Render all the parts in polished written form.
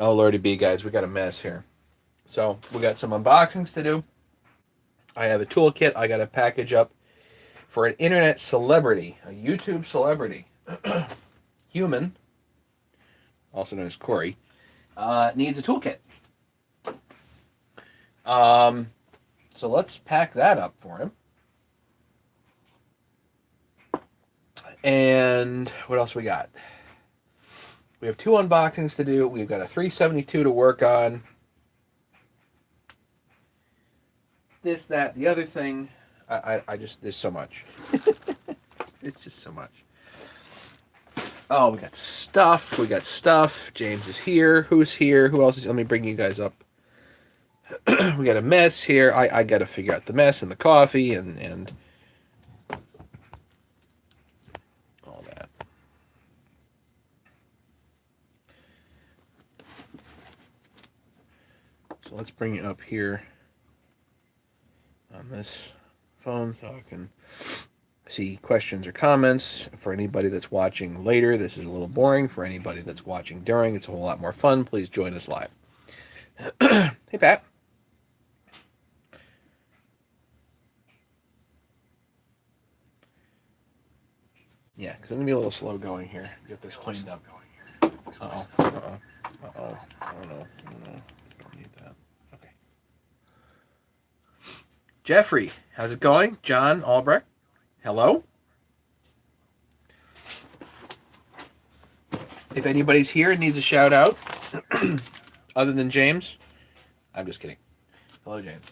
Oh, Lordy B, guys, we got a mess here. So, we got some unboxings to do. I have a toolkit I got to package up for an internet celebrity, a YouTube celebrity. Human, also known as Corey, needs a toolkit. So let's pack that up for him. And what else we got? We have 2 unboxings to do. We've got a 372 to work on. This, that, the other thing. I just, there's so much. It's just so much. Oh, we got stuff. We got stuff. James is here. Who's here? Who else is? Let me bring you guys up. We got a mess here. I got to figure out the mess and the coffee and all that. So let's bring it up here on this phone so I can see questions or comments. For anybody that's watching later, this is a little boring. For anybody that's watching during, it's a whole lot more fun. Please join us live. Hey, Pat. Yeah, because I'm going to be a little slow going here. Get this cleaned up. Uh-oh. Uh-oh. Uh-oh. Oh, no. Don't need that. Okay. Jeffrey, how's it going? John Albrecht, hello? If anybody's here and needs a shout out, other than James, I'm just kidding. Hello, James.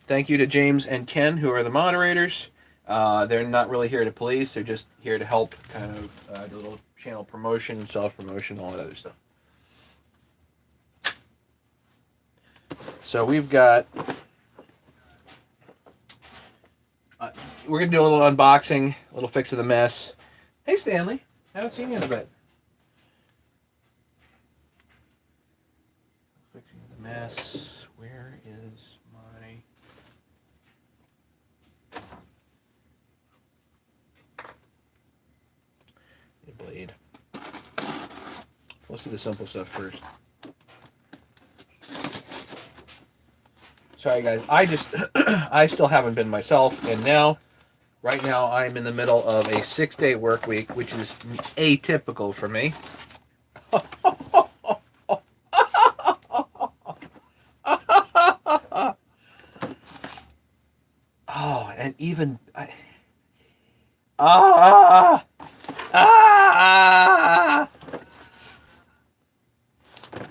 Thank you to James and Ken, who are the moderators. They're not really here to police. They're just here to help kind of do a little channel promotion, self-promotion, all that other stuff. So we've got... we're going to do a little unboxing, a little fix of the mess. Hey, Stanley. I haven't seen you in a bit. Fixing the mess. Where is my... blade. Let's do the simple stuff first. Sorry, guys. I still haven't been myself, and right now, I'm in the middle of a 6-day work week, which is atypical for me. Oh, and even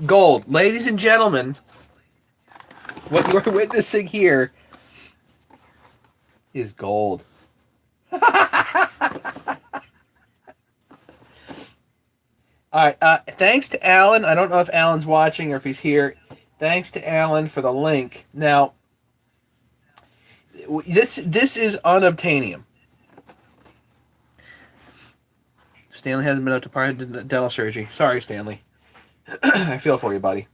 gold, ladies and gentlemen. What you are witnessing here is gold. All right. Thanks to Alan. I don't know if Alan's watching or if he's here. Thanks to Alan for the link. Now, this is unobtainium. Stanley hasn't been up to part of dental surgery. Sorry, Stanley. I feel for you, buddy.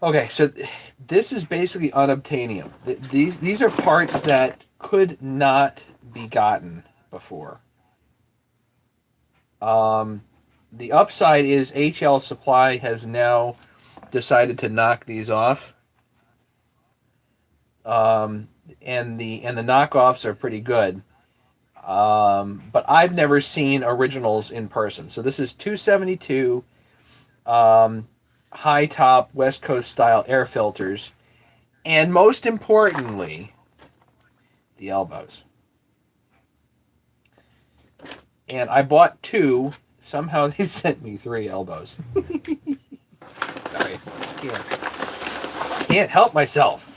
Okay, so this is basically unobtainium. These are parts that could not be gotten before. The upside is HL Supply has now decided to knock these off. And the knockoffs are pretty good. But I've never seen originals in person. So this is 272 high top West Coast style air filters, and most importantly, the elbows. And I bought 2. Somehow they sent me 3 elbows. Sorry, can't help myself.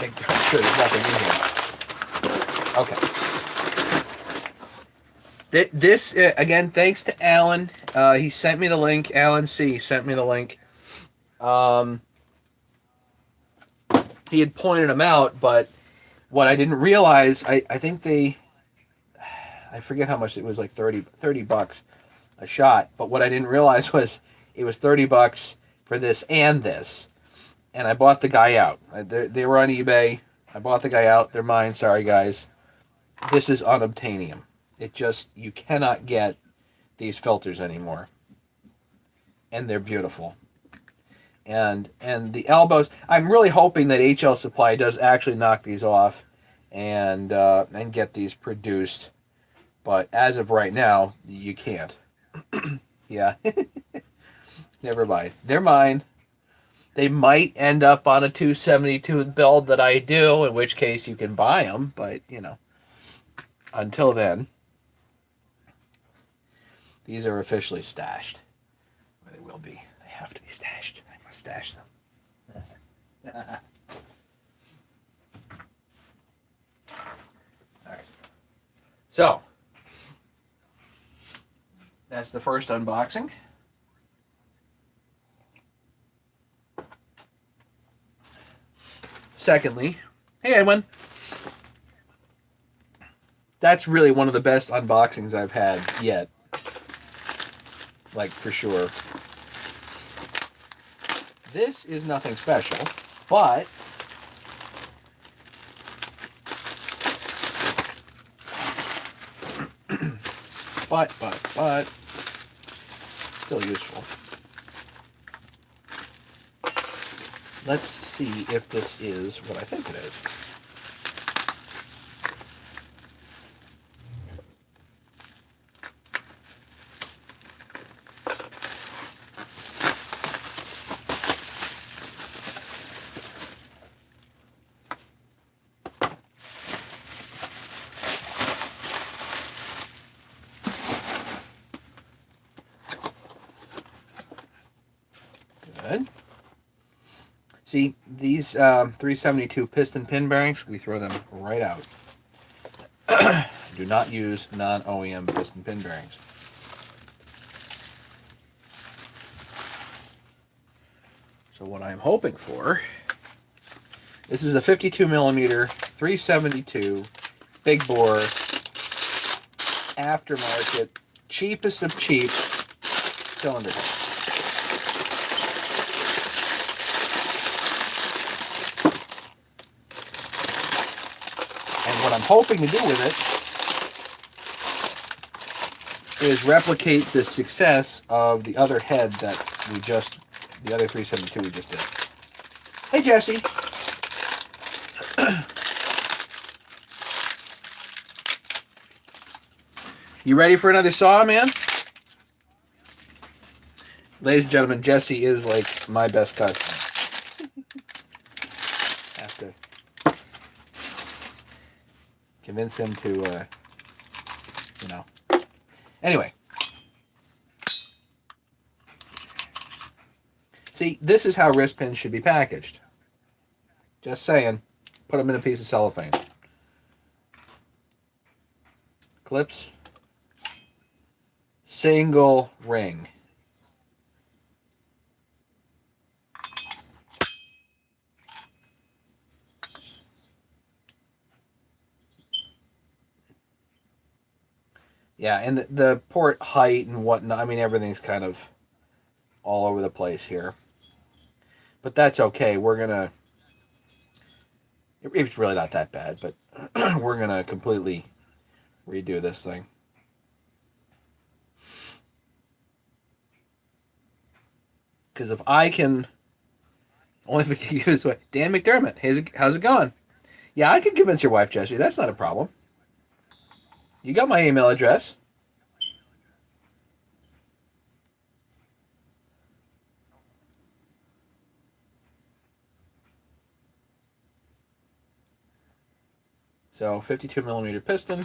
Make sure there's nothing in here. Okay. This again, thanks to Alan. He sent me the link. Alan C. sent me the link. He had pointed them out, but what I didn't realize, I think I forget how much it was, like 30 bucks a shot. But what I didn't realize was it was 30 bucks for this and this. And I bought the guy out. They were on eBay. I bought the guy out. They're mine. Sorry, guys. This is unobtainium. You cannot get these filters anymore. And they're beautiful. And the elbows, I'm really hoping that HL Supply does actually knock these off and get these produced. But as of right now, you can't. Yeah. Never mind. They're mine. They might end up on a 272 build that I do, in which case you can buy them. But, until then, these are officially stashed. Or they will be. They have to be stashed. I must stash them. All right. So, that's the first unboxing. Secondly, hey Edwin. That's really one of the best unboxings I've had yet. Like, for sure. This is nothing special, but still useful. Let's see if this is what I think it is. Good. See, these 372 piston pin bearings, we throw them right out. Do not use non-OEM piston pin bearings. So what I'm hoping for, this is a 52 millimeter 372 big bore aftermarket, cheapest of cheap cylinder head. And what I'm hoping to do with it is replicate the success of the other head that the other 372 we just did. Hey, Jesse. You ready for another saw, man? Ladies and gentlemen, Jesse is like my best customer. Have to convince him to, Anyway. See, this is how wrist pins should be packaged. Just saying. Put them in a piece of cellophane. Clips. Single ring. Yeah, and the port height and whatnot, I mean, everything's kind of all over the place here. But that's okay. We're going to... It's really not that bad, but we're going to completely redo this thing. Because if I can... Only if we can use... Dan McDermott, how's it going? Yeah, I can convince your wife, Jesse. That's not a problem. You got my email address. So, 52 millimeter piston.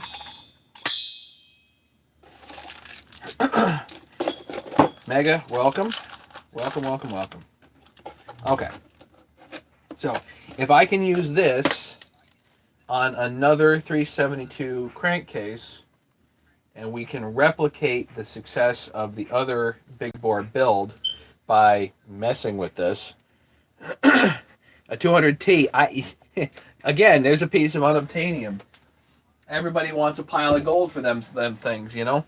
Mega, welcome. Welcome. Okay. So, if I can use this on another 372 crankcase, and we can replicate the success of the other big bore build by messing with this, a 200T, again, there's a piece of unobtainium. Everybody wants a pile of gold for them things, you know?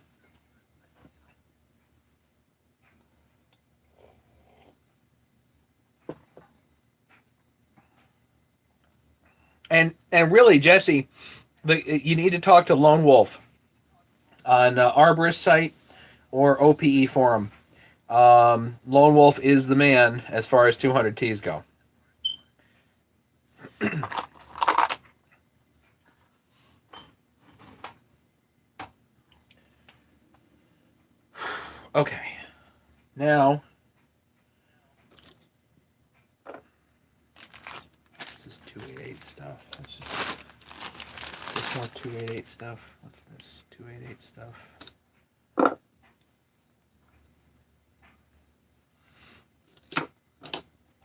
And really, Jesse, you need to talk to Lone Wolf on Arborist site or OPE forum. Lone Wolf is the man as far as 200 Ts go. Okay, now this is 288 stuff. This more 288 stuff. What's this? 288 stuff.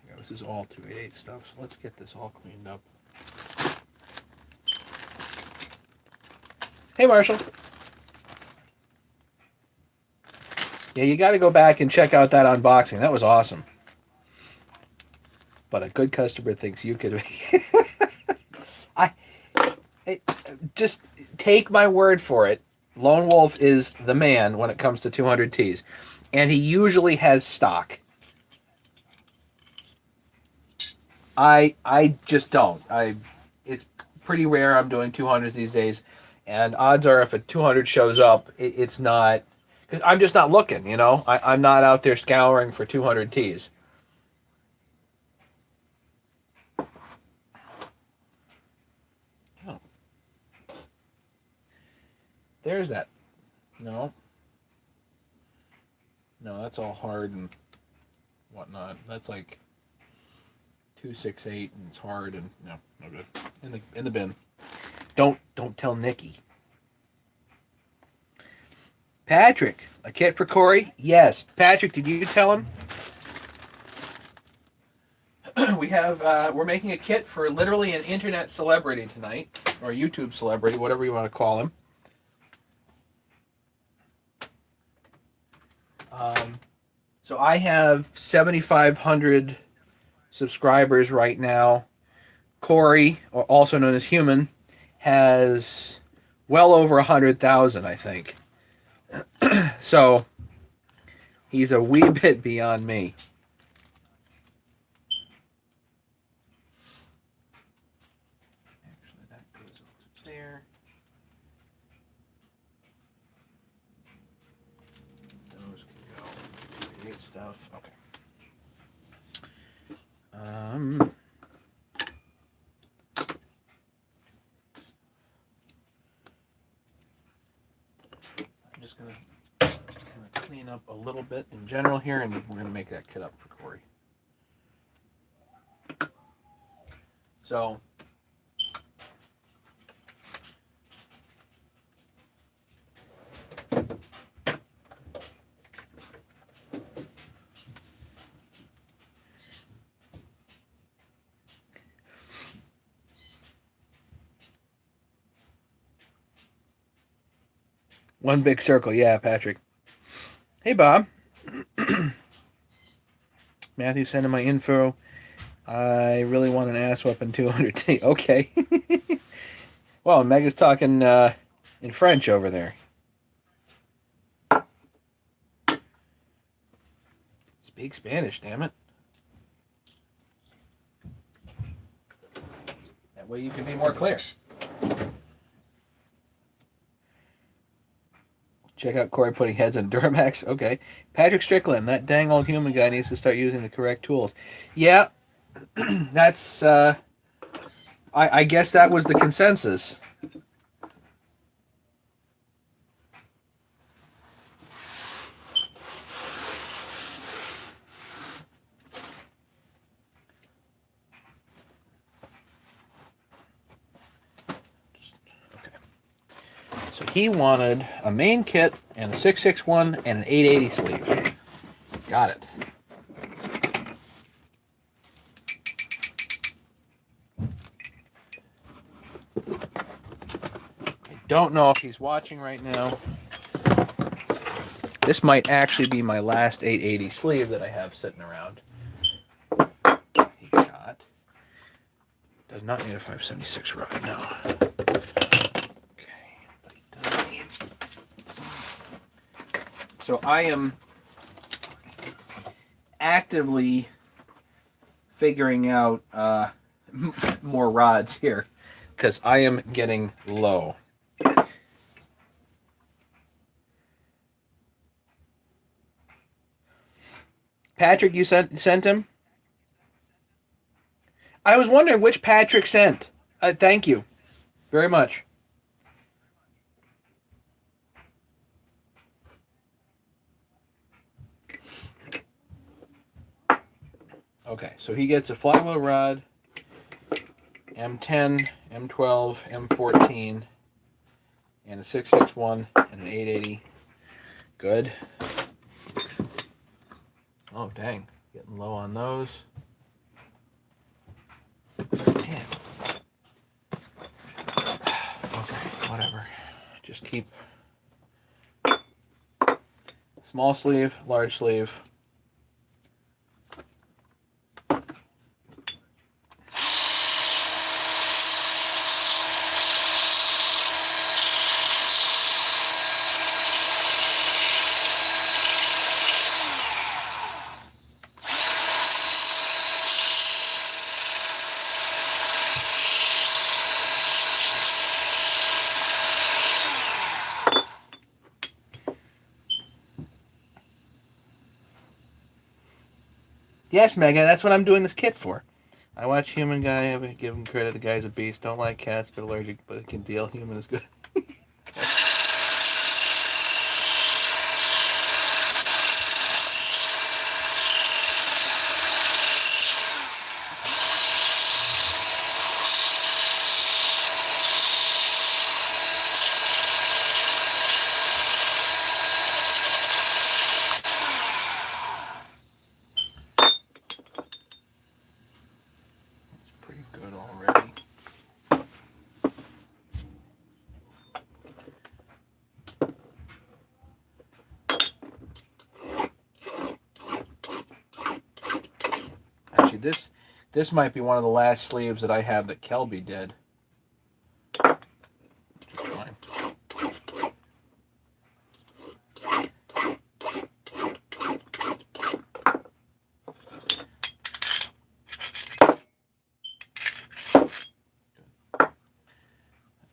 Yeah, this is all 288 stuff. So let's get this all cleaned up. Hey, Marshall. Yeah, you got to go back and check out that unboxing. That was awesome. But a good customer thinks you could. Just take my word for it. Lone Wolf is the man when it comes to 200 Ts, and he usually has stock. I just don't. It's pretty rare I'm doing 200s these days, and odds are if a 200 shows up, it's not. Because I'm just not looking, you know? I'm not out there scouring for 200 Ts. Oh. There's that. No. No, that's all hard and whatnot. That's like 268 and it's hard and no good. In the bin. Don't tell Nikki. Patrick, a kit for Corey? Yes. Patrick, did you tell him? We're making a kit for literally an internet celebrity tonight, or YouTube celebrity, whatever you want to call him. So I have 7,500 subscribers right now. Corey, or also known as Human, has well over 100,000, I think. So he's a wee bit beyond me. Actually, that goes over there. Those can go. Great stuff. Okay. I'm just gonna clean up a little bit in general here, and we're gonna make that kit up for Corey. So one big circle, yeah, Patrick. Hey, Bob. Matthew sending my info. I really want an ass weapon 200T. Okay. Well, Mega's talking in French over there. Speak Spanish, damn it. That way you can be more clear. Check out Corey putting heads on Duramax. Okay. Patrick Strickland, that dang old Human guy needs to start using the correct tools. Yeah, that's, I guess that was the consensus. So he wanted a main kit and a 661 and an 880 sleeve. Got it. I don't know if he's watching right now. This might actually be my last 880 sleeve that I have sitting around. He got. Does not need a 576 rod, no. So I am actively figuring out more rods here. because I am getting low. Patrick, you sent him? I was wondering which Patrick sent. Thank you very much. Okay, so he gets a flywheel rod, M10, M12, M14, and a 661 and an 880. Good. Oh, dang. Getting low on those. Man. Okay, whatever. Just keep small sleeve, large sleeve. Yes, Megan, that's what I'm doing this kit for. I watch Human Guy. I give him credit. The guy's a beast. Don't like cats, but allergic, but it can deal. Human is good. Pretty good already. Actually, this might be one of the last sleeves that I have that Kelby did. Fine.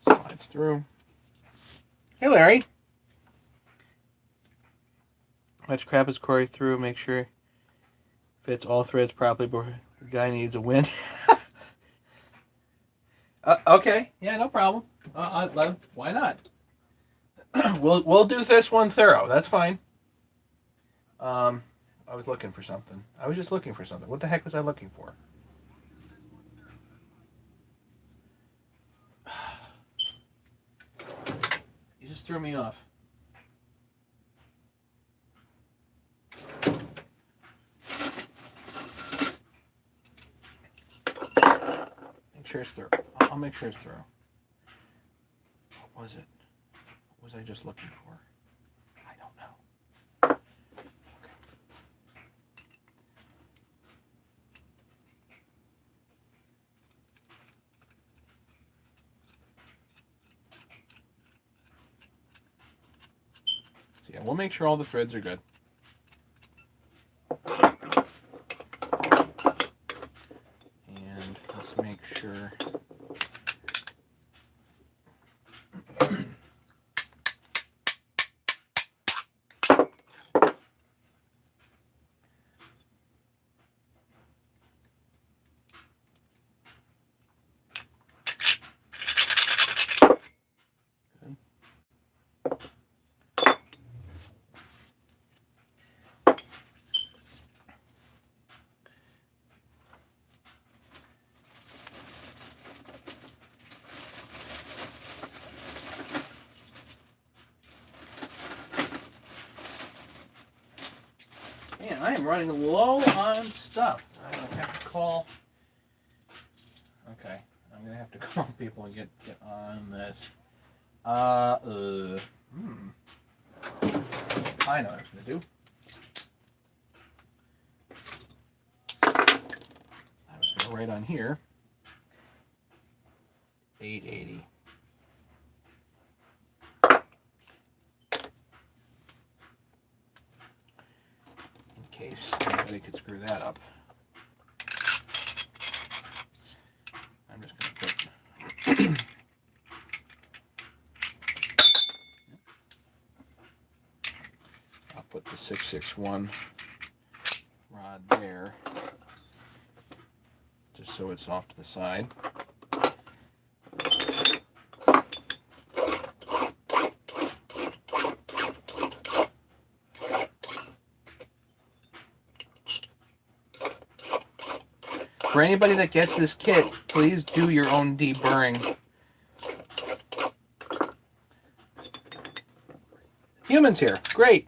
Slides through. Hey, Larry. Much crap is Corey through. Make sure fits all threads properly. The guy needs a win. Okay, yeah, no problem. Why not? We'll do this one thorough. That's fine. I was looking for something. I was just looking for something. What the heck was I looking for? You just threw me off. Make sure it's through. I'll make sure it's through. What was it? What was I just looking for? I don't know. Okay. So yeah, we'll make sure all the threads are good. And let's make sure. Man, I am running low on stuff. I'm gonna have to call. Okay, I'm gonna have to call people and get on this. I know what I'm gonna do. I was gonna write on here 880. In case anybody could screw that up. I'm just gonna put 661 rod there, just so it's off to the side. For anybody that gets this kit, please do your own deburring. Humans here, great.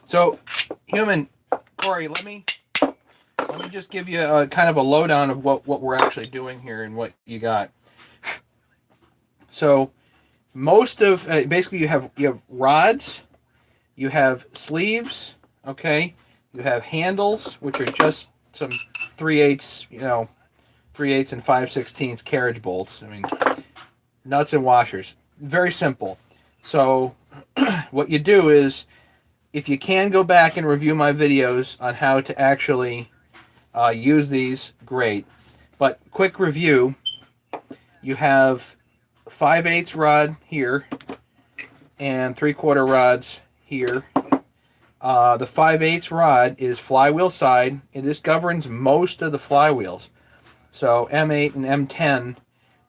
So, human, Corey, let me just give you a kind of a lowdown of what we're actually doing here and what you got. So, most of basically you have rods, you have sleeves, okay, you have handles, which are just some 3/8, 3/8 and 5/16 carriage bolts. I mean, nuts and washers. Very simple. So what you do is, if you can go back and review my videos on how to actually use these, great. But quick review, you have 5/8 rod here and 3/4 rods here. The 5/8 rod is flywheel side, and this governs most of the flywheels. So M8 and M10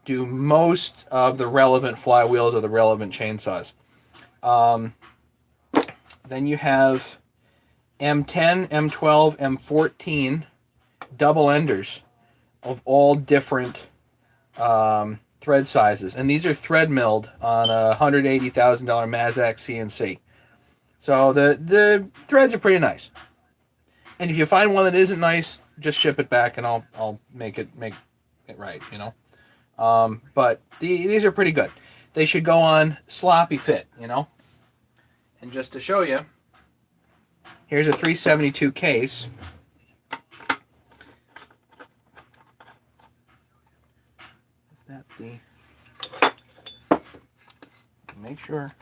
do most of the relevant flywheels of the relevant chainsaws. Then you have M10, M12, M14 double enders of all different thread sizes, and these are thread milled on a $180,000 Mazak CNC. So the threads are pretty nice. And if you find one that isn't nice, just ship it back, and I'll make it right, you know. But these are pretty good. They should go on sloppy fit, you know. And just to show you, here's a 372 case. Is that the? Make sure.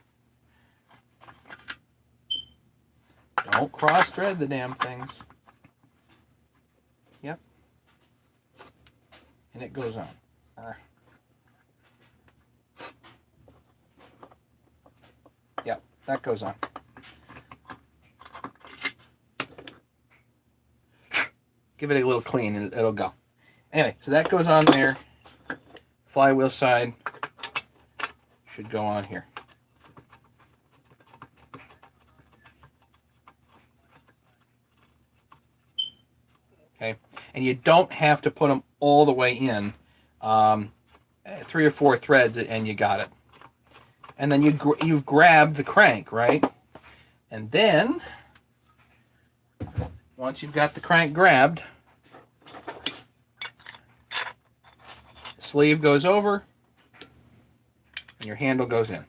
Don't cross thread the damn things. Yep. And it goes on. Yep, that goes on. Give it a little clean and it'll go. Anyway, so that goes on there. Flywheel side should go on here. Okay, and you don't have to put them all the way in. 3 or 4 threads and you got it. And then you've grabbed the crank, right? And then once you've got the crank grabbed, sleeve goes over and your handle goes in.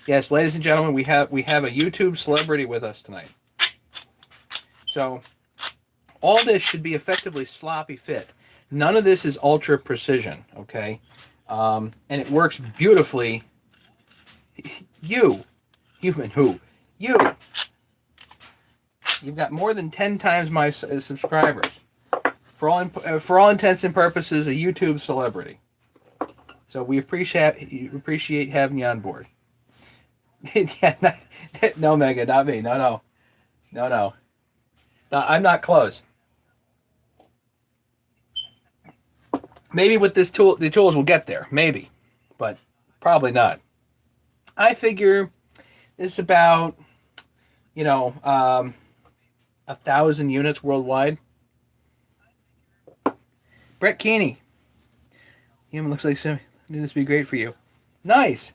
Yes, ladies and gentlemen, we have a YouTube celebrity with us tonight. So all this should be effectively sloppy fit. None of this is ultra precision, okay? And it works beautifully. You've got more than 10 times my subscribers. For all intents and purposes, a YouTube celebrity. So we appreciate having you on board. Yeah, no, Megan, not me. No, I'm not close. Maybe with this tool, the tools will get there. Maybe, but probably not. I figure it's about, 1,000 units worldwide. Brett Keeney. Human looks like some. Knew this would be great for you. Nice.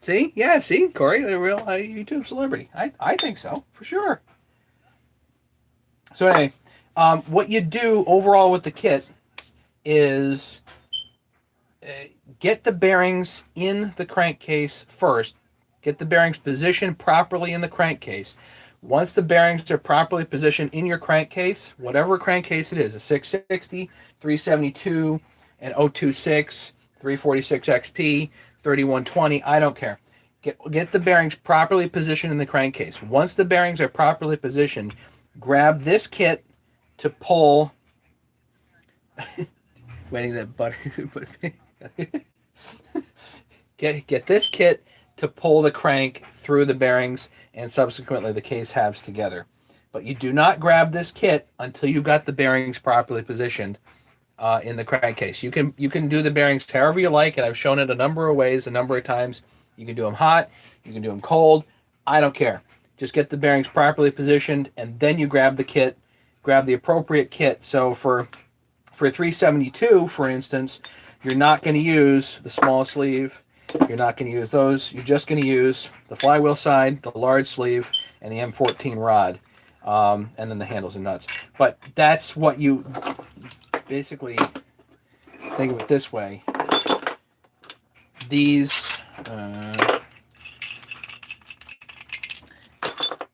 See? Yeah, see? Corey, the real YouTube celebrity. I think so, for sure. So anyway, what you do overall with the kit is get the bearings in the crankcase first. Get the bearings positioned properly in the crankcase. Once the bearings are properly positioned in your crankcase, whatever crankcase it is, a 660, 372, an 026, 346 XP, 3120, I don't care. Get the bearings properly positioned in the crankcase. Once the bearings are properly positioned, grab this kit to pull. Waiting that butter. Get this kit to pull the crank through the bearings and subsequently the case halves together. But you do not grab this kit until you got the bearings properly positioned in the crankcase. You can do the bearings however you like, and I've shown it a number of ways, a number of times. You can do them hot, you can do them cold. I don't care. Just get the bearings properly positioned, and then you grab the kit, grab the appropriate kit. So for 372, for instance, you're not going to use the small sleeve. You're not going to use those. You're just going to use the flywheel side, the large sleeve, and the M14 rod, and then the handles and nuts. But that's what you basically think of it this way. These,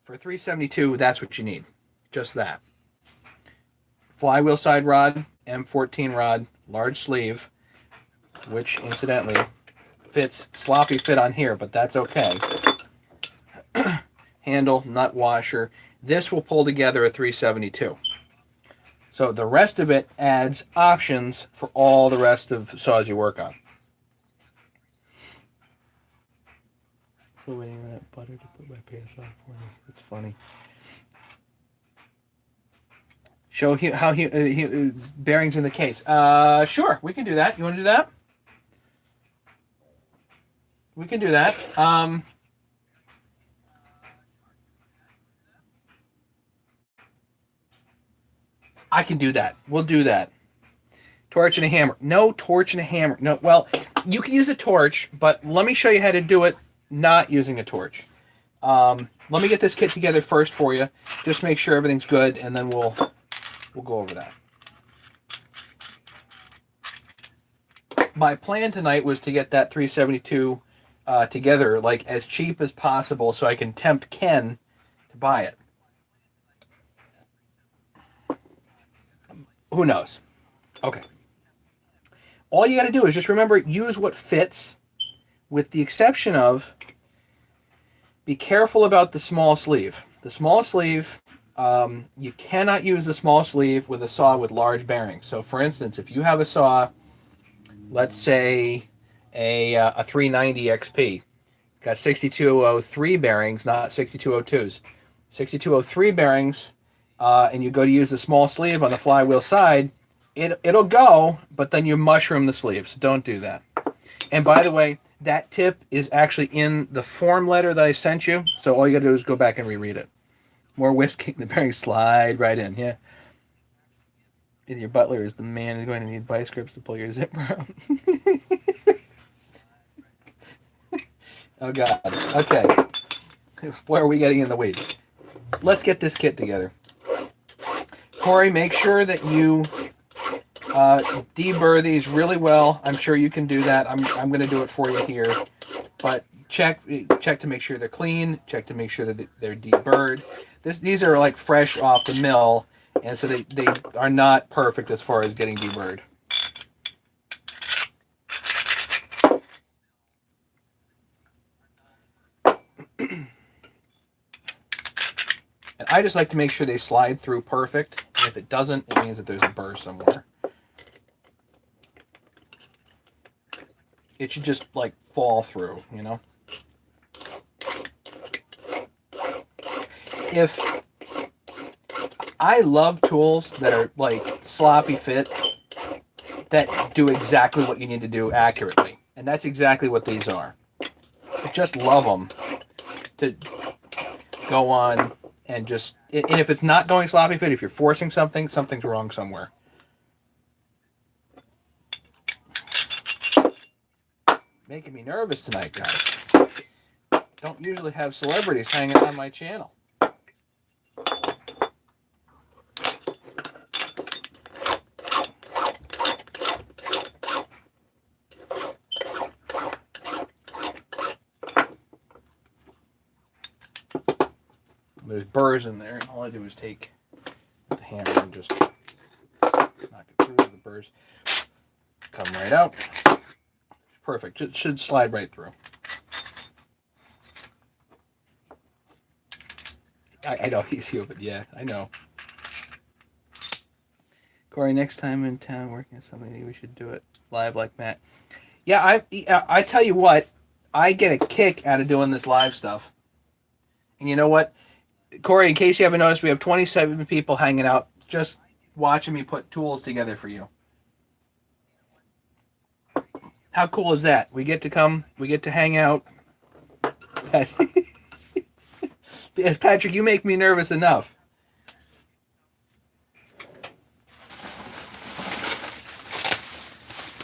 for 372, that's what you need. Just that. Flywheel side rod, M14 rod, large sleeve, which incidentally fits sloppy fit on here, but that's okay. Handle, nut washer. This will pull together a 372. So the rest of it adds options for all the rest of saws you work on. So waiting for that butter to put my pants on for me. It's funny. Show how bearings in the case. Sure, we can do that. You want to do that? We can do that. I can do that. We'll do that. Torch and a hammer. No torch and a hammer. No. Well, you can use a torch, but let me show you how to do it not using a torch. Let me get this kit together first for you. Just make sure everything's good, and then we'll go over that. My plan tonight was to get that 372 together like as cheap as possible so I can tempt Ken to buy it. Who knows? Okay. All you got to do is just remember, use what fits, with the exception of be careful about the small sleeve. The small sleeve, you cannot use the small sleeve with a saw with large bearings. So for instance, if you have a saw, let's say a 390 XP, got 6203 bearings, not 6202s. 6203 bearings, and you go to use the small sleeve on the flywheel side, it'll go, but then you mushroom the sleeve, so don't do that. And by the way, that tip is actually in the form letter that I sent you, so all you gotta do is go back and reread it. More whisking, the bearings slide right in, yeah. Your butler is the man who's going to need vice grips to pull your zipper up. Oh God, okay. Where are we getting in the weeds? Let's get this kit together. Corey, make sure that you deburr these really well. I'm sure you can do that. I'm going to do it for you here. But check to make sure they're clean. Check to make sure that they're deburred. These are like fresh off the mill, and so they are not perfect as far as getting deburred. And I just like to make sure they slide through perfect. And if it doesn't, it means that there's a burr somewhere. It should just like fall through, you know? If I love tools that are like sloppy fit, that do exactly what you need to do accurately. And that's exactly what these are. I just love them to go on and just, and if it's not going sloppy fit, if you're forcing something, something's wrong somewhere. Making me nervous tonight, guys. Don't usually have celebrities hanging on my channel. There's burrs in there, and all I do is take the hammer and just knock it through. The burrs come right out. Perfect. It should slide right through. I know he's human. Yeah, I know. Corey, next time in town working on something, we should do it live like Matt. Yeah, I tell you what, I get a kick out of doing this live stuff. And you know what, Corey, in case you haven't noticed, we have 27 people hanging out just watching me put tools together for you. How cool is that? We get to come, we get to hang out. Yes, Patrick, you make me nervous enough.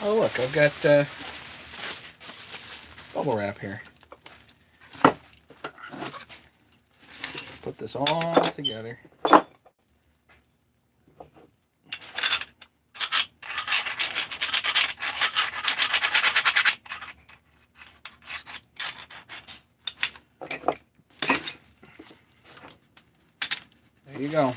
Oh, look, I've got bubble wrap here. Put this all together. There you go.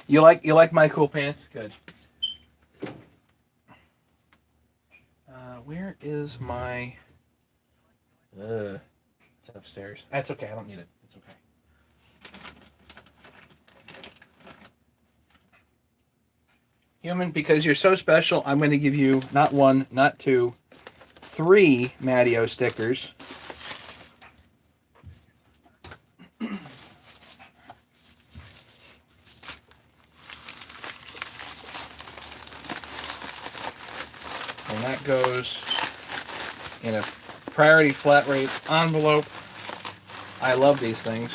You like my cool pants? Good. Where is my? It's upstairs. That's okay. I don't need it. It's okay. Human, because you're so special, I'm going to give you not one, not two, 3 Matteo stickers. And that goes in a priority flat rate envelope. I love these things.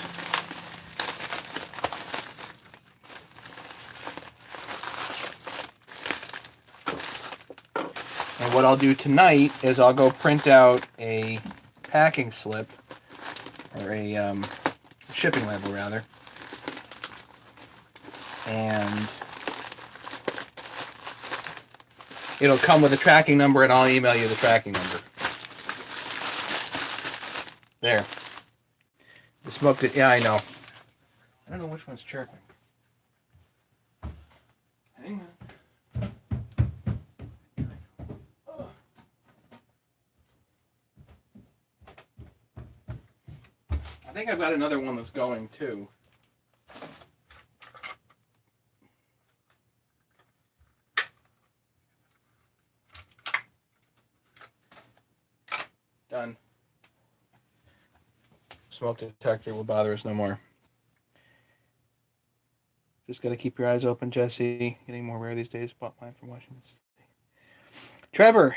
And what I'll do tonight is I'll go print out a packing slip, or a shipping label rather, and it'll come with a tracking number, and I'll email you the tracking number. There. The smoke did, yeah, I know. I don't know which one's chirping. Hang on. I think I've got another one that's going too. Done. Smoke detector will bother us no more. Just got to keep your eyes open, Jesse. Getting more rare these days. Bought mine from Washington State. Trevor.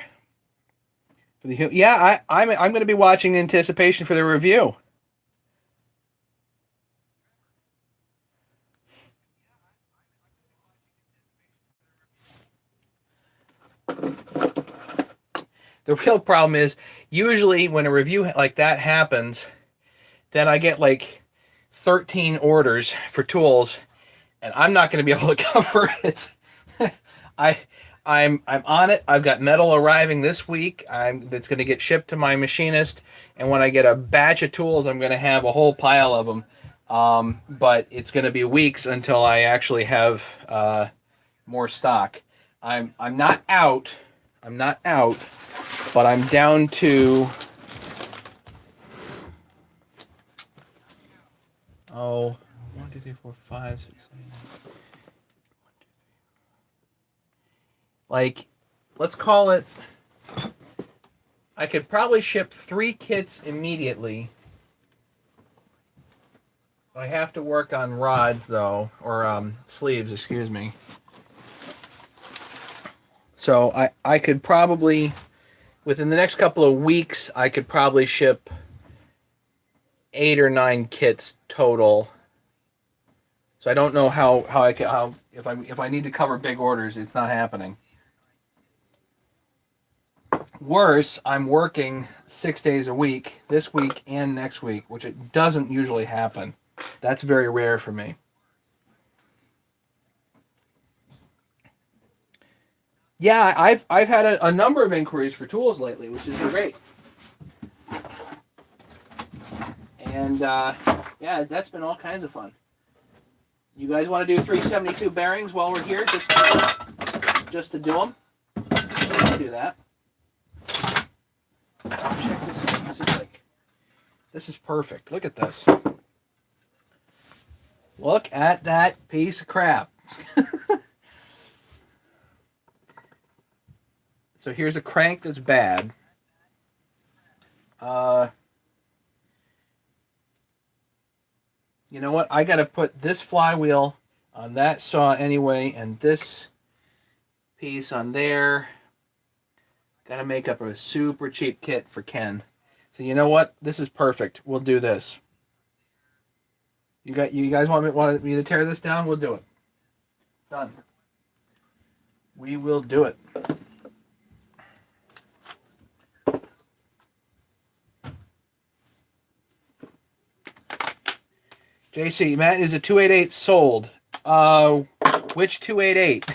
For the I'm going to be watching in anticipation for the review. The real problem is usually when a review like that happens, then I get like 13 orders for tools, and I'm not going to be able to cover it. I'm on it. I've got metal arriving this week. That's going to get shipped to my machinist, and when I get a batch of tools, I'm going to have a whole pile of them. But it's going to be weeks until I actually have more stock. I'm not out. I'm not out, but I'm down to 1, 2, 3, 4, 5, 6, 7, 8. Like, let's call it. I could probably ship 3 kits immediately. I have to work on rods though, or sleeves, excuse me. So I could probably, within the next couple of weeks, I could probably ship 8 or 9 kits total. So I don't know how if I need to cover big orders, it's not happening. Worse, I'm working 6 days a week, this week and next week, which it doesn't usually happen. That's very rare for me. Yeah, I've had a number of inquiries for tools lately, which is great. And yeah, that's been all kinds of fun. You guys want to do 372 bearings while we're here, just to do them? Do that. Oh, check this out. This is perfect. Look at this. Look at that piece of crap. So here's a crank that's bad. You know what? I got to put this flywheel on that saw anyway, and this piece on there. Got to make up a super cheap kit for Ken. So you know what? This is perfect. We'll do this. You guys want me to tear this down? We'll do it. Done. We will do it. JC, Matt, is a 288 sold? Which 288?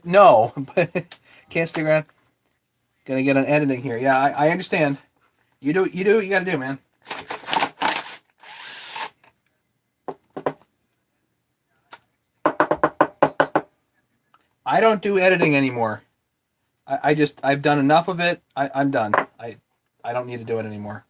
No, but can't stick around. Gonna get on editing here. Yeah, I understand. You do what you gotta do, man. I don't do editing anymore. I've done enough of it. I'm done. I don't need to do it anymore.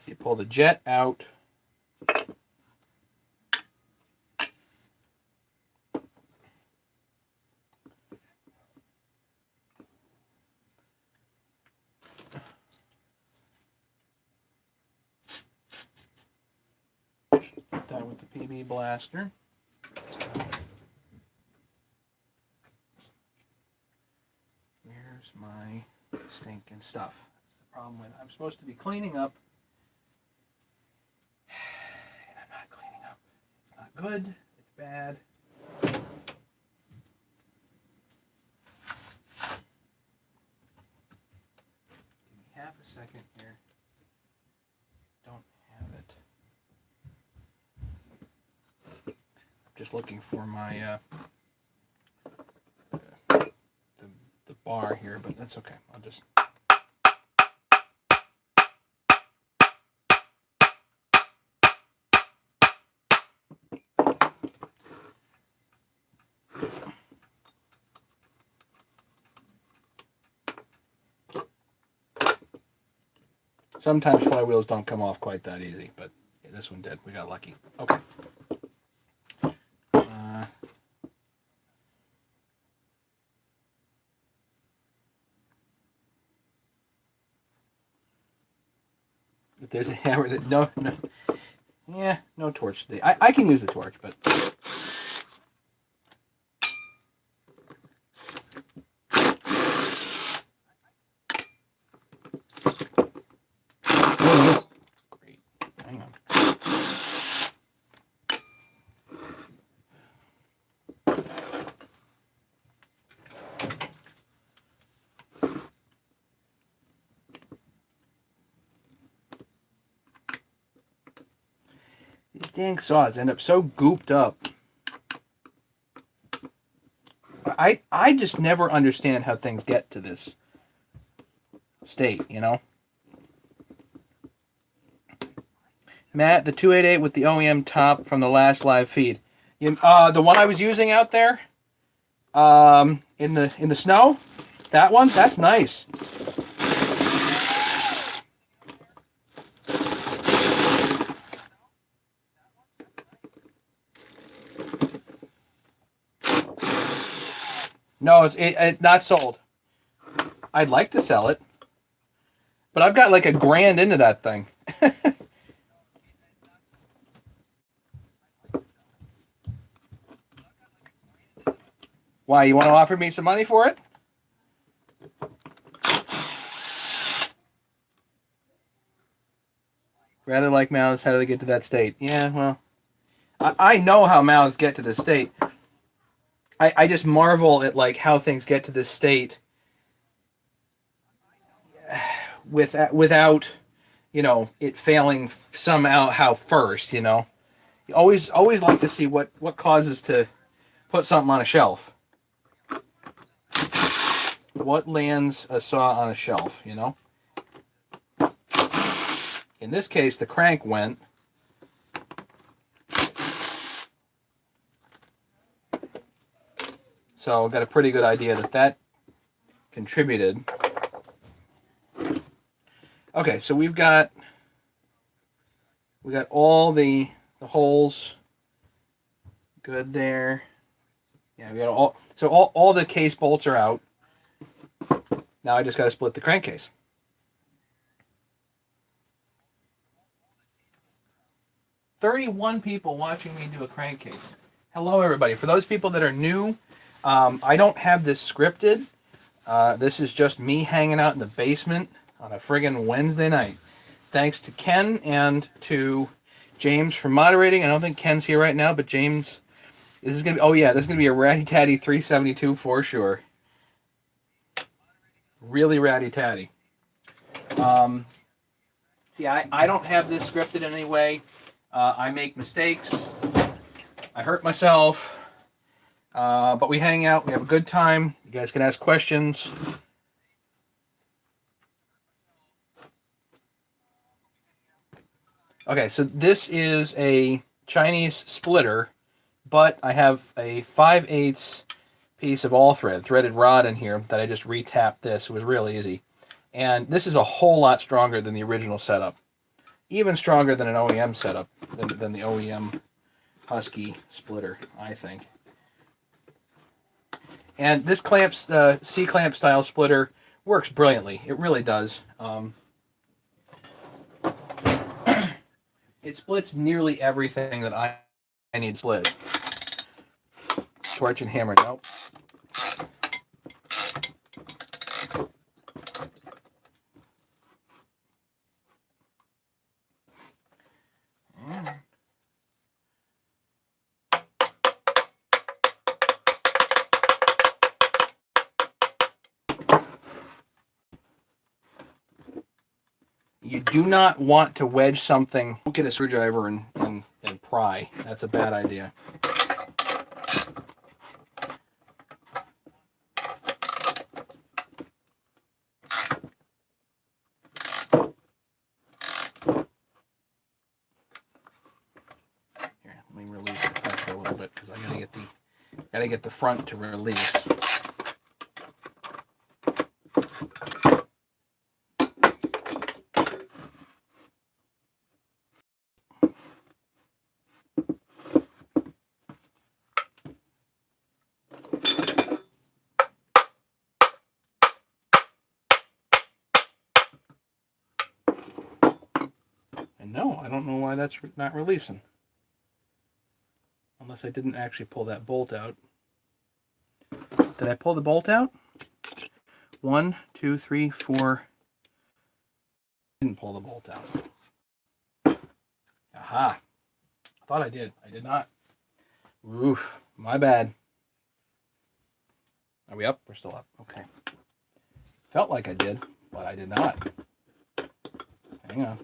You pull the jet out. That with the PB blaster. Where's my stinking stuff? That's the problem with I'm supposed to be cleaning up. And I'm not cleaning up. It's not good. It's bad. Give me half a second here. Don't have it. I'm just looking for my the bar here, but that's okay. I'll just. Sometimes flywheels don't come off quite that easy, but yeah, this one did. We got lucky. Okay. If there's a hammer that no, yeah, no torch today. I can use the torch, but. Great. Hang on. These dang saws end up so gooped up. I just never understand how things get to this state, you know? Matt, the 288 with the OEM top from the last live feed. The one I was using out there, in the snow, that one, that's nice. No, it's not sold. I'd like to sell it, but I've got like $1,000 into that thing. Why, you want to offer me some money for it? Rather like mouths, how do they get to that state? Yeah, well, I know how mouths get to this state. I just marvel at like how things get to this state without, you know, it failing somehow first, you know. You always like to see what causes to put something on a shelf. What lands a saw on a shelf, you know? In this case, the crank went. So got a pretty good idea that contributed. Okay, so we got all the holes good there. Yeah, we got all the case bolts are out. Now I just got to split the crankcase. "31 people watching me do a crankcase. Hello, everybody. For those people that are new, I don't have this scripted. This is just me hanging out in the basement on a friggin' Wednesday night. Thanks to Ken and to James for moderating. I don't think Ken's here right now, but James, this is gonna be, oh yeah, this is gonna be a Ratty Tatty 372 for sure. Really ratty tatty. Yeah, I don't have this scripted in any way. I make mistakes. I hurt myself. But we hang out. We have a good time. You guys can ask questions. Okay, so this is a Chinese splitter, but I have a 5/8 piece of all threaded rod in here that I just retapped this. It was real easy. And this is a whole lot stronger than the original setup. Even stronger than an OEM setup, than the OEM Husky splitter, I think. And this C-clamp style splitter works brilliantly. It really does. It splits nearly everything that I need split. Torch and hammer, nope. You do not want to wedge something. Don't get a screwdriver and pry. That's a bad idea. Here, let me release the pressure a little bit because I gotta get the front to release. No, I don't know why that's not releasing. Unless I didn't actually pull that bolt out. Did I pull the bolt out? 1, 2, 3, 4. Didn't pull the bolt out. Aha. I thought I did. I did not. Oof. My bad. Are we up? We're still up. Okay. Felt like I did, but I did not. Hang on.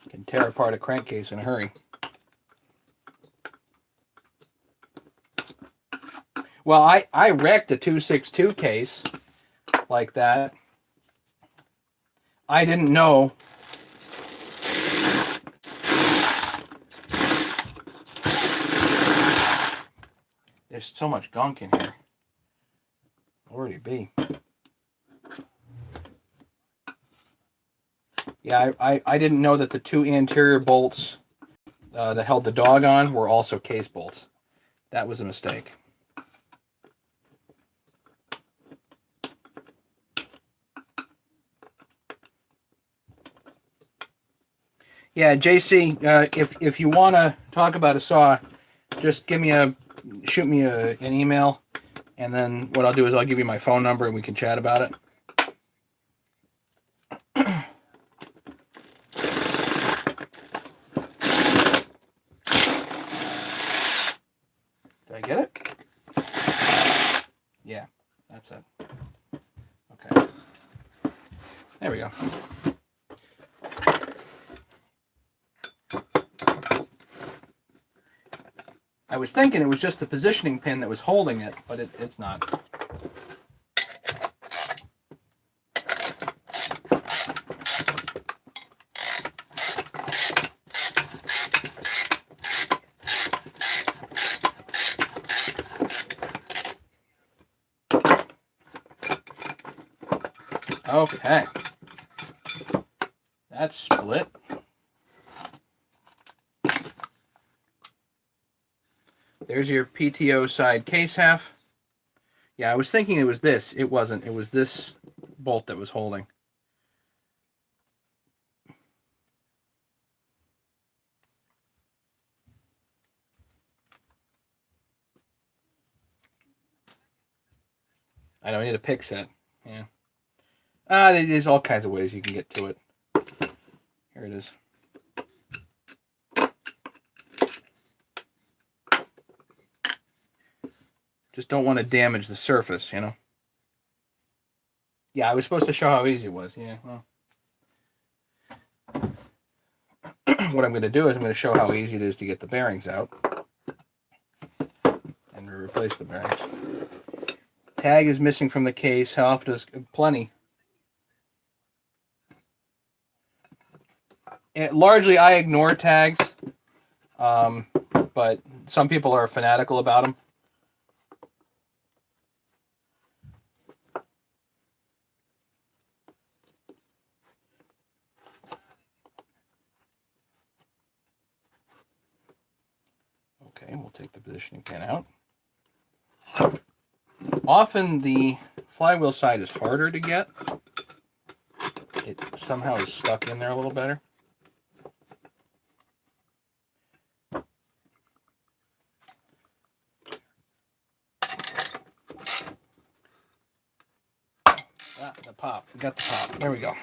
Can tear apart a crankcase in a hurry. Well, I wrecked a 262 case like that. I didn't know. There's so much gunk in here. Lordy be. Yeah, I didn't know that the two anterior bolts that held the dog on were also case bolts. That was a mistake. Yeah, JC, if you want to talk about a saw, just shoot me an email, and then what I'll do is I'll give you my phone number and we can chat about it. Did I get it? Yeah, that's it. There we go. I was thinking it was just the positioning pin that was holding it, but it's not. Okay. That's split. There's your PTO side case half. Yeah, I was thinking it was this. It wasn't. It was this bolt that was holding. I know, I need a pick set. Yeah. There's all kinds of ways you can get to it. Here it is. Just don't want to damage the surface, you know? Yeah, I was supposed to show how easy it was. Yeah, well. What I'm going to do is I'm going to show how easy it is to get the bearings out. And replace the bearings. Tag is missing from the case. How often is plenty? Largely, I ignore tags. But some people are fanatical about them. Okay, we'll take the positioning pin out. Often the flywheel side is harder to get. It somehow is stuck in there a little better. The pop. We got the pop. There we go.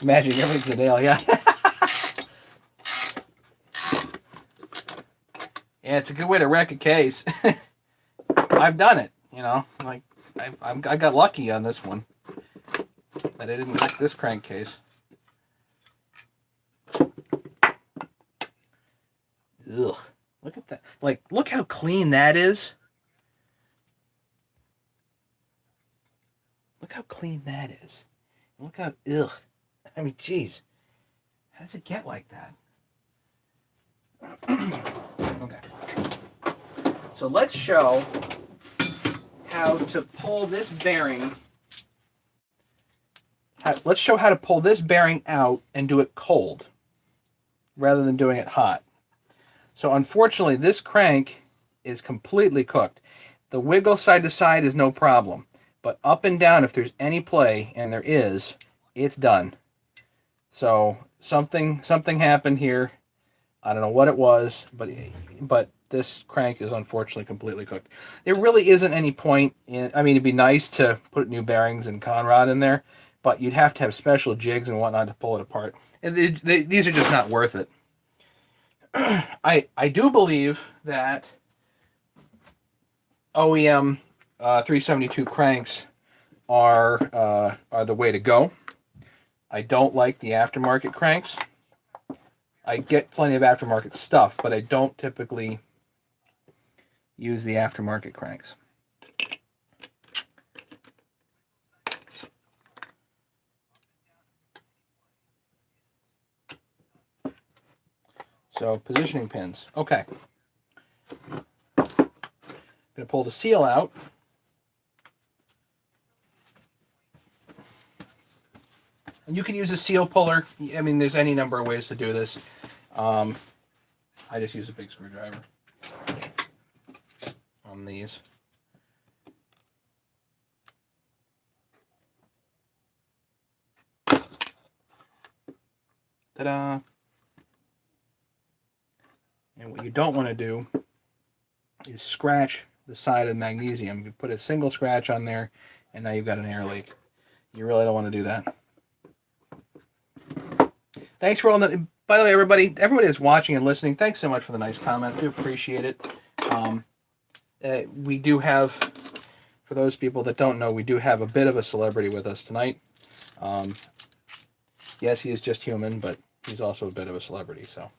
Magic, everything's a nail, yeah. Yeah, it's a good way to wreck a case. I've done it, you know. Like, I got lucky on this one. That I didn't wreck this crankcase. Ugh. Look at that. Like, look how clean that is. Look how clean that is. Look how, ugh. I mean, geez. How does it get like that? Okay. So let's show how to pull this bearing. Let's show how to pull this bearing out and do it cold rather than doing it hot. So unfortunately, this crank is completely cooked. The wiggle side to side is no problem. But up and down, if there's any play, and there is, it's done. So something happened here. I don't know what it was, but this crank is unfortunately completely cooked. There really isn't any point in, I mean, it'd be nice to put new bearings and Conrod in there, but you'd have to have special jigs and whatnot to pull it apart. And these are just not worth it. I do believe that OEM 372 cranks are the way to go. I don't like the aftermarket cranks. I get plenty of aftermarket stuff, but I don't typically use the aftermarket cranks. So positioning pins. Okay. I'm going to pull the seal out. And you can use a seal puller. I mean, there's any number of ways to do this. I just use a big screwdriver on these. Ta-da! And what you don't want to do is scratch the side of the magnesium. You put a single scratch on there, and now you've got an air leak. You really don't want to do that. Thanks for all the... By the way, everybody that's watching and listening, thanks so much for the nice comments. I do appreciate it. We do have, for those people that don't know, we do have a bit of a celebrity with us tonight. Yes, he is just human, but he's also a bit of a celebrity. So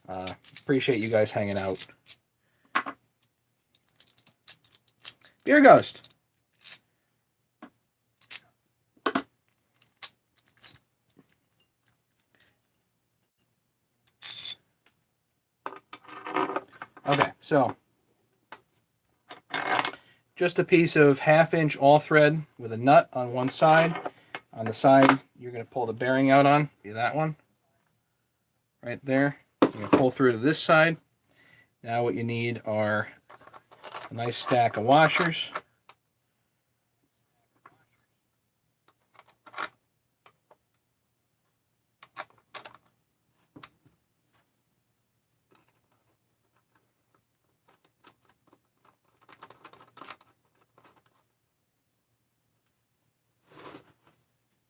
appreciate you guys hanging out. Beer Ghost. Okay, so just a piece of 1/2 inch all thread with a nut on one side. On the side you're going to pull the bearing out on, be that one. Right there. You're going to pull through to this side. Now what you need are a nice stack of washers.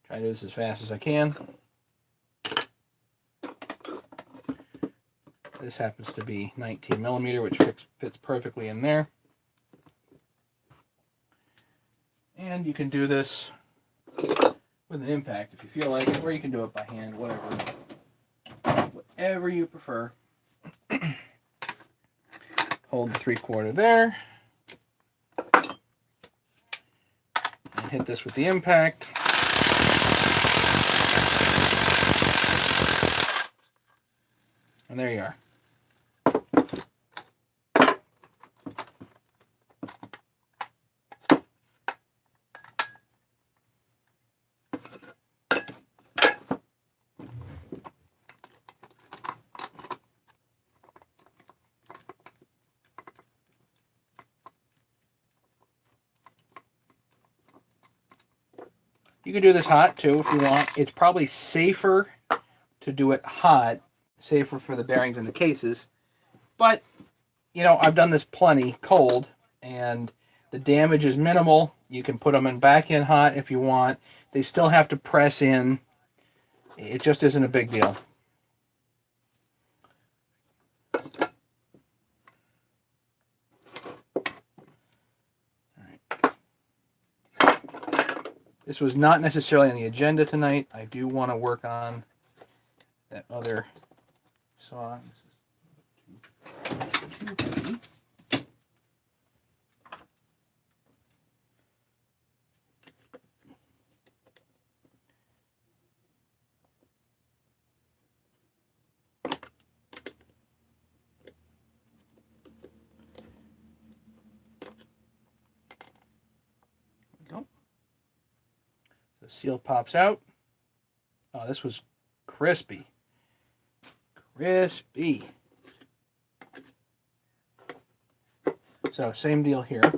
Try to do this as fast as I can. This happens to be 19 millimeter, which fits perfectly in there. And you can do this with an impact if you feel like it, or you can do it by hand, whatever you prefer. Hold the 3/4 there. And hit this with the impact. And there you are. You can do this hot too if you want. It's probably safer to do it hot, safer for the bearings and the cases. But, you know, I've done this plenty cold, and the damage is minimal. You can put them back in hot if you want. They still have to press in. It just isn't a big deal. This was not necessarily on the agenda tonight. I do want to work on that other saw. The seal pops out. Oh, this was crispy. Crispy. So, same deal here. I'm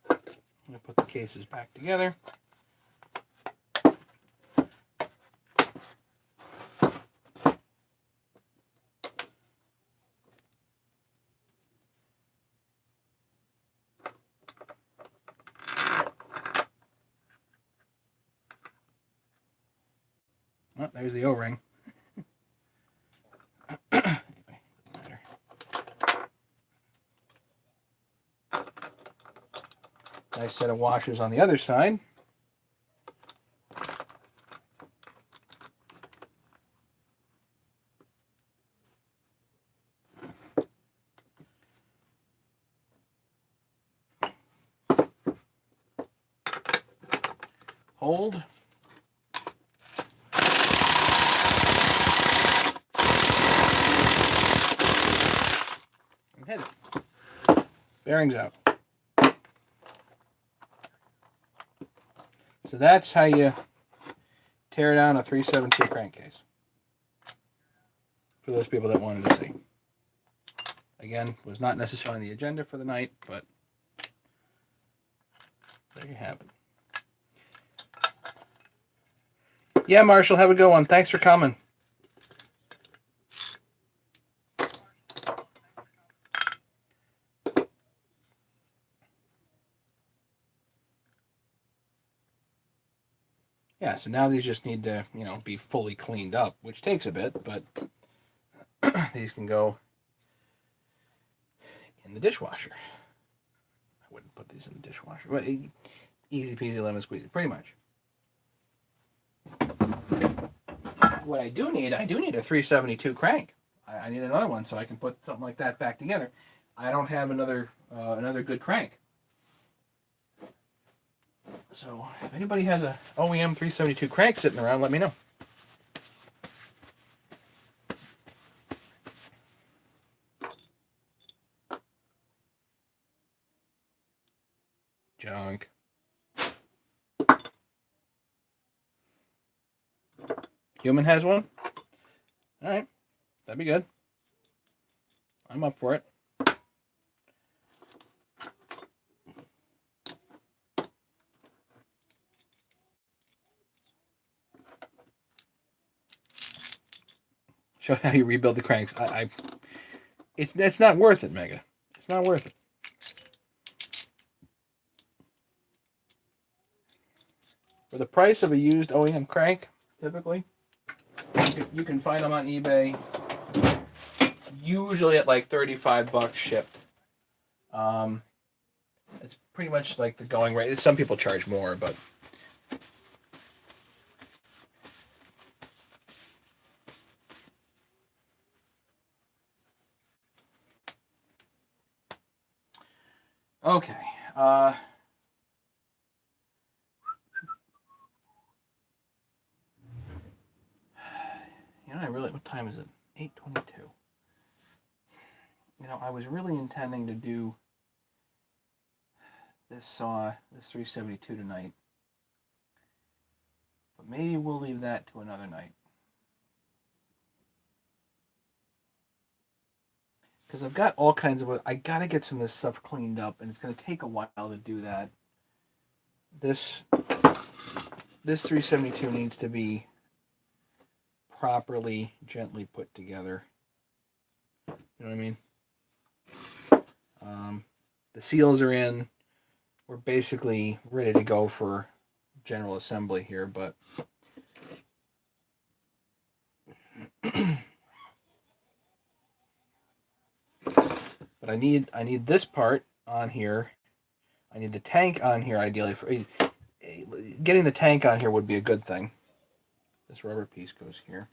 going to put the cases back together. Oh, there's the O-ring. Nice set of washers on the other side. Hold. And hit it. Bearings out. So that's how you tear down a 372 crankcase. For those people that wanted to see. Again, was not necessarily on the agenda for the night, but there you have it. Yeah, Marshall, have a good one. Thanks for coming. Yeah, so now these just need to, you know, be fully cleaned up, which takes a bit, but these can go in the dishwasher. wouldn't put these in the dishwasher, but easy peasy lemon squeezy, pretty much. What I do need a 372 crank. I need another one so I can put something like that back together. I don't have another good crank. So if anybody has a OEM 372 crank sitting around, let me know. Junk. Human has one? Alright. That'd be good. I'm up for it. Show how you rebuild the cranks. It's not worth it, Mega. It's not worth it. For the price of a used OEM crank, typically, you can find them on eBay, usually at like $35 shipped. It's pretty much like the going rate. Some people charge more, but okay. What time is it? 8:22. I was really intending to do this 372 tonight, but maybe we'll leave that to another night. Because I've got all kinds of... I got to get some of this stuff cleaned up, and it's going to take a while to do that. This 372 needs to be properly, gently put together. You know what I mean? The seals are in. We're basically ready to go for general assembly here, but but I need this part on here. I need the tank on here ideally. For getting the tank on here would be a good thing. This rubber piece goes here.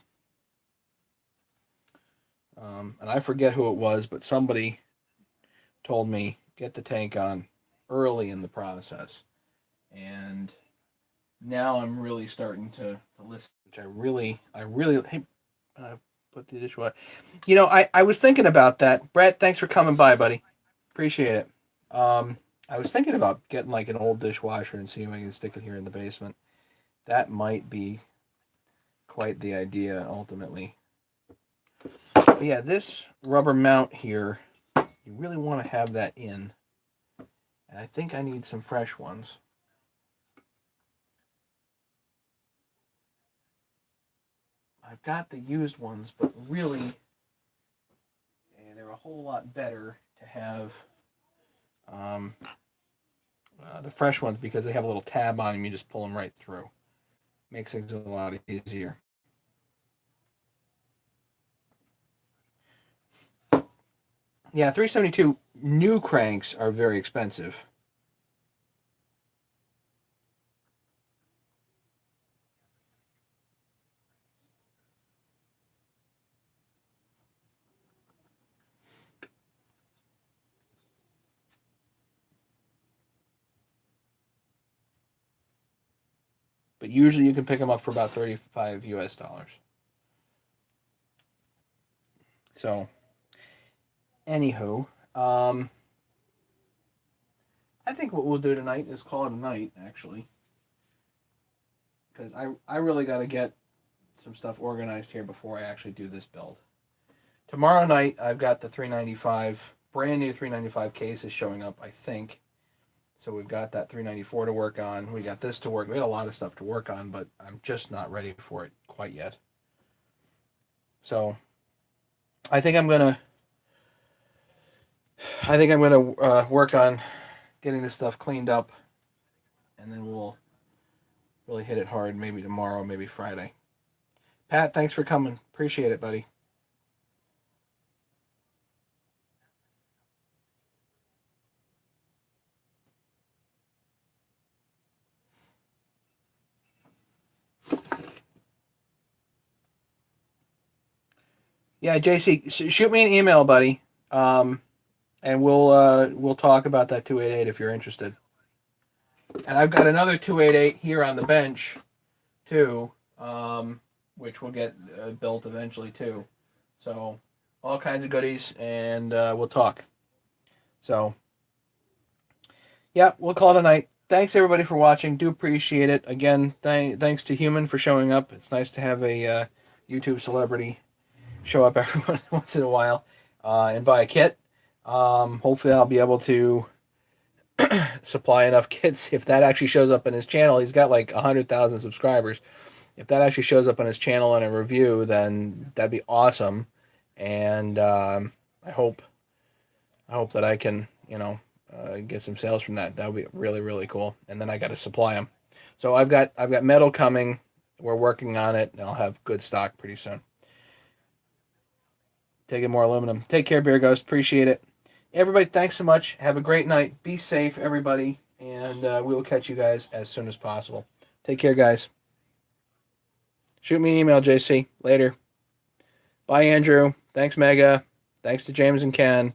And I forget who it was, but somebody told me get the tank on early in the process. And now I'm really starting to listen, which I really hey, put the dishwasher. I was thinking about that. Brett, thanks for coming by, buddy. Appreciate it. I was thinking about getting like an old dishwasher and seeing if I can stick it here in the basement. That might be quite the idea ultimately. But yeah, this rubber mount here, you really want to have that in. And I think I need some fresh ones. I've got the used ones, but really, they're a whole lot better to have the fresh ones because they have a little tab on them. You just pull them right through. Makes things a lot easier. Yeah, 372 new cranks are very expensive. But usually you can pick them up for about $35 US. So, anywho, I think what we'll do tonight is call it a night, actually. Because I really got to get some stuff organized here before I actually do this build. Tomorrow night, I've got the 395, brand new 395 cases showing up, I think. So we've got that 394 to work on. We got this to work. We had a lot of stuff to work on, but I'm just not ready for it quite yet. So I think I'm gonna work on getting this stuff cleaned up, and then we'll really hit it hard. Maybe tomorrow, maybe Friday. Pat, thanks for coming. Appreciate it, buddy. Yeah, JC, shoot me an email, buddy. And we'll talk about that 288 if you're interested. And I've got another 288 here on the bench too, which will get built eventually too. So all kinds of goodies, and we'll talk. So yeah, we'll call it a night. Thanks everybody for watching. Do appreciate it. Again, thanks to Human for showing up. It's nice to have a YouTube celebrity show up every once in a while and buy a kit. Hopefully, I'll be able to supply enough kits. If that actually shows up in his channel, he's got like 100,000 subscribers. If that actually shows up on his channel in a review, then that'd be awesome. And I hope that I can, get some sales from that. That would be really, really cool. And then I got to supply them. So I've got metal coming. We're working on it, and I'll have good stock pretty soon. Taking more aluminum. Take care, Beer Ghost. Appreciate it. Everybody, thanks so much. Have a great night. Be safe, everybody. And we will catch you guys as soon as possible. Take care, guys. Shoot me an email, JC. Later. Bye, Andrew. Thanks, Mega. Thanks to James and Ken.